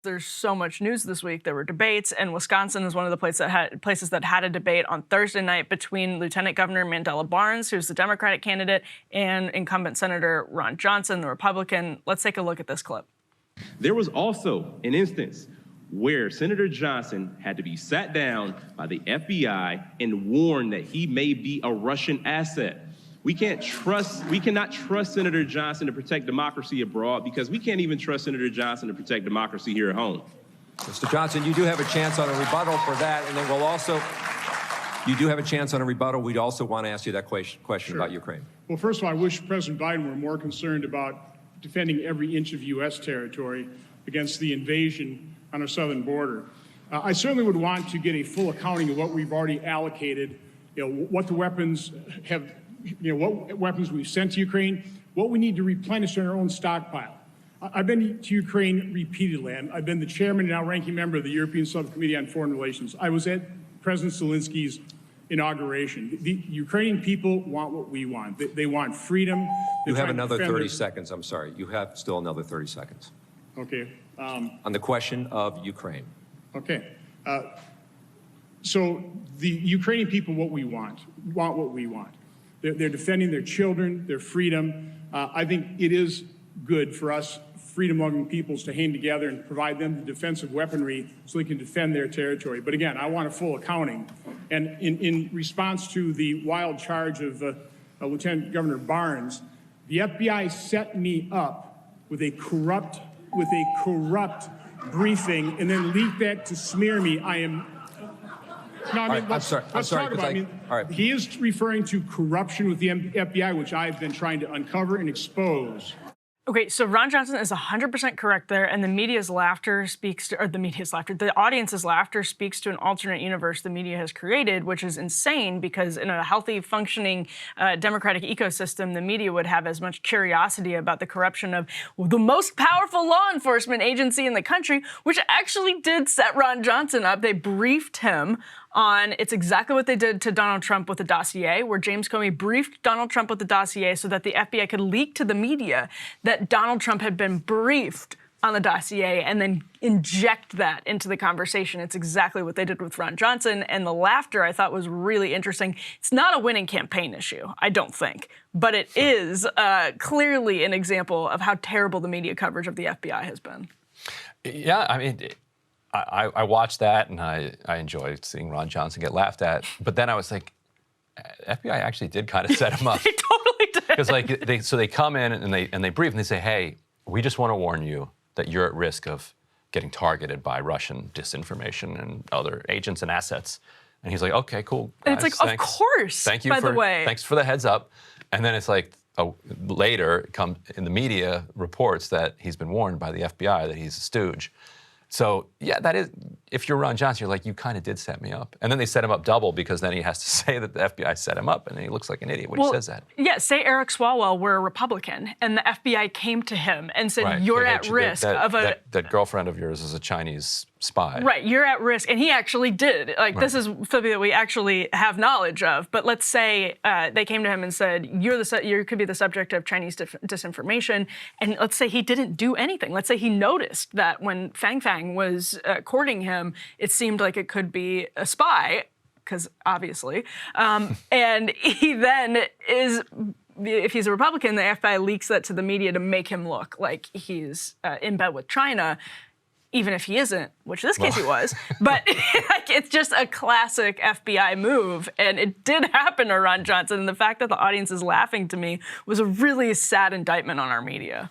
there's so much news this week. There were debates, and Wisconsin is one of the places that had a debate on Thursday night between Lieutenant Governor Mandela Barnes, who's the Democratic candidate, and incumbent Senator Ron Johnson, the Republican. Let's take a look at this clip. There was also an instance where Senator Johnson had to be sat down by the FBI and warned that he may be a Russian asset. We cannot trust Senator Johnson to protect democracy abroad because we can't even trust Senator Johnson to protect democracy here at home. Mr. Johnson, you do have a chance on a rebuttal for that, and then you do have a chance on a rebuttal. We'd also want to ask you that question about Ukraine. Well, first of all, I wish President Biden were more concerned about defending every inch of U.S. territory against the invasion on our southern border. I certainly would want to get a full accounting of what we've already allocated, what the weapons have, what weapons we've sent to Ukraine, what we need to replenish in our own stockpile. I've been to Ukraine repeatedly. I've been the chairman and now ranking member of the European Subcommittee on Foreign Relations. I was at President Zelensky's inauguration. The Ukrainian people want what we want. They want freedom. You have another 30 seconds. I'm sorry. You have still another 30 seconds. Okay. On the question of Ukraine. Okay. So the Ukrainian people want what we want. They're defending their children, their freedom. I think it is good for us freedom-loving peoples to hang together and provide them the defensive weaponry so they can defend their territory. But again, I want a full accounting. And in response to the wild charge of Lieutenant Governor Barnes, the FBI set me up with a corrupt briefing and then leaked that to smear me. I'm sorry. Let's talk about it. He is referring to corruption with the FBI, which I've been trying to uncover and expose. Okay, so Ron Johnson is 100% correct there, and the audience's laughter speaks to an alternate universe the media has created, which is insane because in a healthy, functioning democratic ecosystem, the media would have as much curiosity about the corruption of the most powerful law enforcement agency in the country, which actually did set Ron Johnson up. They briefed him on, it's exactly what they did to Donald Trump with the dossier, where James Comey briefed Donald Trump with the dossier so that the FBI could leak to the media that Donald Trump had been briefed on the dossier and then inject that into the conversation. It's exactly what they did with Ron Johnson, and the laughter I thought was really interesting. It's not a winning campaign issue, I don't think, but it is clearly an example of how terrible the media coverage of the FBI has been. Yeah, I mean, I watched that and I enjoyed seeing Ron Johnson get laughed at. But then I was like, FBI actually did kind of set him up. They totally did. Because they come in and they brief and they say, hey, we just want to warn you that you're at risk of getting targeted by Russian disinformation and other agents and assets. And he's like, okay, cool. Guys, and it's like, thanks. Of course. Thank you. By the way, thanks for the heads up. And then it's like later, in the media reports that he's been warned by the FBI that he's a stooge. So, yeah, that is, if you're Ron Johnson, you're like, you kind of did set me up. And then they set him up double because then he has to say that the FBI set him up, and he looks like an idiot when he says that. Yeah, say Eric Swalwell were a Republican, and the FBI came to him and said, you're at risk of a... That girlfriend of yours is a Chinese spy. Right, you're at risk, and he actually did. This is something that we actually have knowledge of, but let's say they came to him and said, you could be the subject of Chinese disinformation, and let's say he didn't do anything. Let's say he noticed that when Fang Fang was courting him, it seemed like it could be a spy, because obviously, and he then is... If he's a Republican, the FBI leaks that to the media to make him look like he's in bed with China, even if he isn't, which in this case he was. But it's just a classic FBI move, and it did happen to Ron Johnson. And the fact that the audience is laughing to me was a really sad indictment on our media.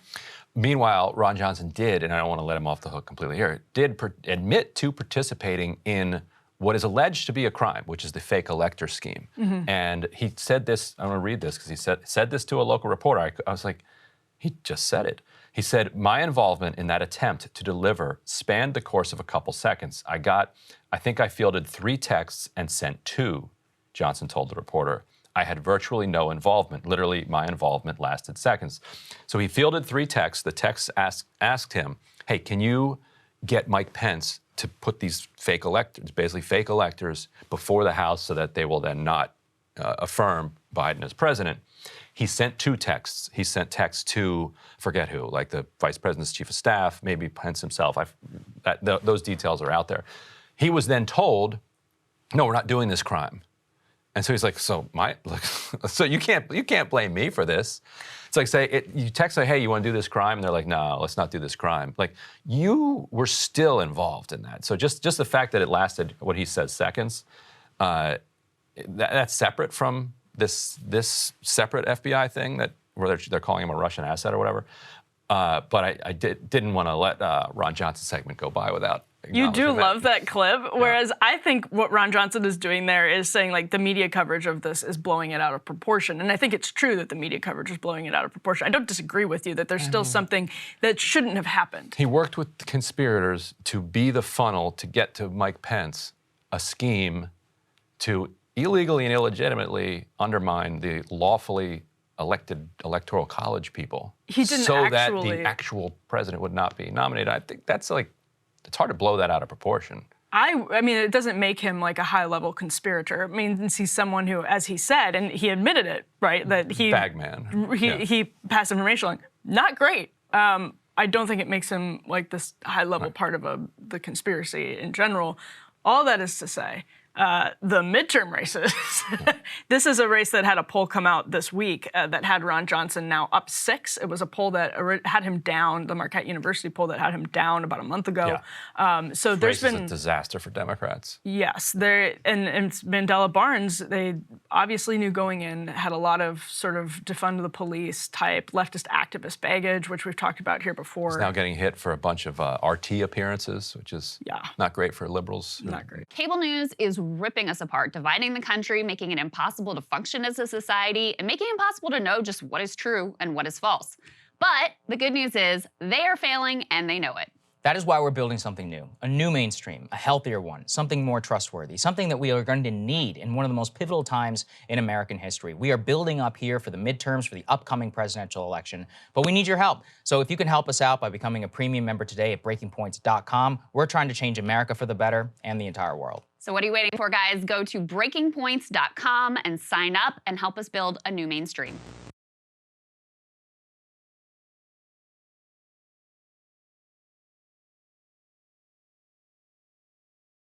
Meanwhile, Ron Johnson did, and I don't want to let him off the hook completely here, did admit to participating in what is alleged to be a crime, which is the fake elector scheme. Mm-hmm. And he said this, I'm going to read this because he said this to a local reporter. I was like, he just said it. He said, my involvement in that attempt to deliver spanned the course of a couple seconds. I think I fielded 3 texts and sent 2, Johnson told the reporter. I had virtually no involvement. Literally, my involvement lasted seconds. So he fielded 3 texts. The texts asked him, hey, can you get Mike Pence to put these fake electors, basically fake electors, before the House so that they will then not affirm Biden as president. He sent 2 texts. He sent texts to, forget who, like the vice president's chief of staff, maybe Pence himself. those details are out there. He was then told, no, we're not doing this crime. And so he's like, so you can't blame me for this. It's like you text like, hey, you want to do this crime? And they're like, no, let's not do this crime. Like, you were still involved in that. So just the fact that it lasted, what he says, seconds, that's separate from this separate FBI thing where they're calling him a Russian asset or whatever. But I didn't want to let Ron Johnson's segment go by without. You do love that clip, whereas I think what Ron Johnson is doing there is saying, like, the media coverage of this is blowing it out of proportion. And I think it's true that the media coverage is blowing it out of proportion. I don't disagree with you that there's still something that shouldn't have happened. He worked with the conspirators to be the funnel to get to Mike Pence, a scheme to illegally and illegitimately undermine the lawfully elected electoral college people. He didn't so that the actual president would not be nominated. I think that's it's hard to blow that out of proportion. I mean, it doesn't make him like a high-level conspirator. It means he's someone who, as he said, and he admitted it, right, that he bagman. He passed information along. Not great. I don't think it makes him like this high-level part of the conspiracy in general. All that is to say, the midterm races. This is a race that had a poll come out this week that had Ron Johnson now up 6. It was a poll that had him down, the Marquette University poll that had him down about a month ago. Yeah. So there's been a disaster for Democrats. Yes, and Mandela Barnes, they obviously knew going in, had a lot of sort of defund the police type leftist activist baggage, which we've talked about here before. He's now getting hit for a bunch of RT appearances, which is not great for liberals. Not great. Cable news is ripping us apart, dividing the country, making it impossible to function as a society, and making it impossible to know just what is true and what is false. But the good news is they are failing and they know it. That is why we're building something new, a new mainstream, a healthier one, something more trustworthy, something that we are going to need in one of the most pivotal times in American history. We are building up here for the midterms, for the upcoming presidential election, but we need your help. So if you can help us out by becoming a premium member today at breakingpoints.com, we're trying to change America for the better and the entire world. So what are you waiting for, guys? Go to breakingpoints.com and sign up and help us build a new mainstream.